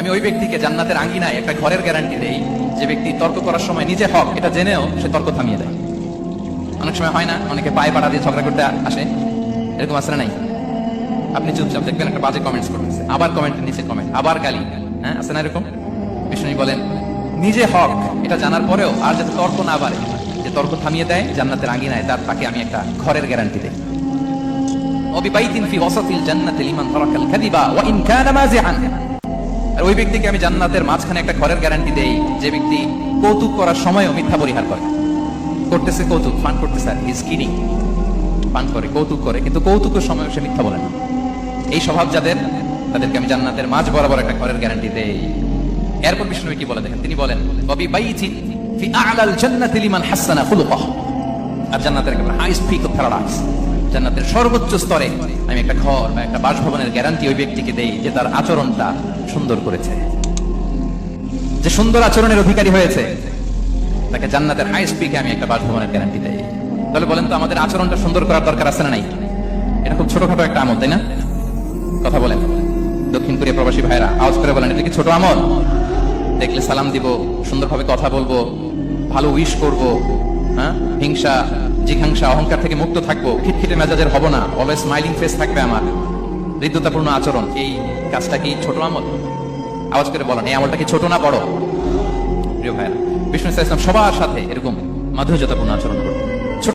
আমি ওই ব্যক্তিকে জান্নাতের আঙ্গিনায় একটা ঘরের গ্যারান্টি দেই যে ব্যক্তি তর্ক করার সময় নিজে হক এটা জেনেও সে তর্ক থামিয়ে দেয়। অনেক সময় হয় না, অনেকে পায়ে পাড়া দিয়ে ঝগড়া করতে আসে, এরকম আসলে নাই? আপনি চুপচাপ দেখবেন একটা বাজে কমেন্টস করতেছে, আবার কমেন্টের নিচে কমেন্ট, আবার গালি, হ্যাঁ আছে না এরকম? বিষ্ণু বলেন নিজে হক এটা জানার পরেও আর যাতে তর্ক না বাড়ে, যে তর্ক থামিয়ে দেয় জান্নাতের আঙ্গিনায়, তাকে আমি একটা ঘরের গ্যারান্টি দেই। আর ওই ব্যক্তিকে আমি জান্নাতের মাঝখানে একটা ঘরের গ্যারান্টি দেই যে ব্যক্তি কৌতুক করার সময়ও মিথ্যা পরিহার করে। করতেছে কৌতুক, ফান করতেছে, আর ইজ কিডিং, ফান করে, কৌতুক করে, কিন্তু কৌতুকের সময় সে মিথ্যা বলে না। এই স্বভাব যাদের, তাদেরকে আমি জান্নাতের মাঝ বরাবর একটা ঘরের গ্যারান্টি দেই। এরপর বিষ্ণু কি বলে দেখেন, তিনি বলেন ওয়াবি বাইতিন ফি আ'লাল জান্নাতি লিমান হাসানা খুলুকাহু, আর জান্নাতের একেবারে হাইস্ট পিক অফ প্যারাডাইস, জান্নাতের সর্বোচ্চ স্তরে আমি একটা ঘর বা একটা বাসভবনের গ্যারান্টি ওই ব্যক্তিকে দেই যে তার আচরণটা সুন্দর করেছে, যে সুন্দর আচরণের অধিকারী হয়েছে, তাকে জান্নাতের হাইস্ট পিকে আমি একটা বাসভবনের গ্যারান্টি দেই। তাহলে বলেন তো আমাদের আচরণটা সুন্দর করার দরকার আছে না নাই? এটা খুব ছোটখাটো একটা আমল, তাই না? কথা বলেন দক্ষিণ কোরিয়া প্রবাসী ভাইরা, আওয়াজ করে বলেন এটা কি ছোট আমল? দেখলে সালাম দিব, সুন্দরভাবে কথা বলবো, ভালো উইশ করব, হ্যাঁ, হিংসা জিঘাংসা অহংকার থেকে মুক্ত থাকবো, খিটখিটে মেজাজের হব না, অলওয়েজ স্মাইলিং ফেস থাকবে আমার, হৃদ্যতাপূর্ণ আচরণ। এই কাজটা কি ছোট আমল? আওয়াজ করে বলেন এই আমলটা কি ছোট না বড়? প্রিয় ভাইরা, বিষ্ণু ইসলাম সবার সাথে এরকম মাধুর্যতাপূর্ণ আচরণ করতেন।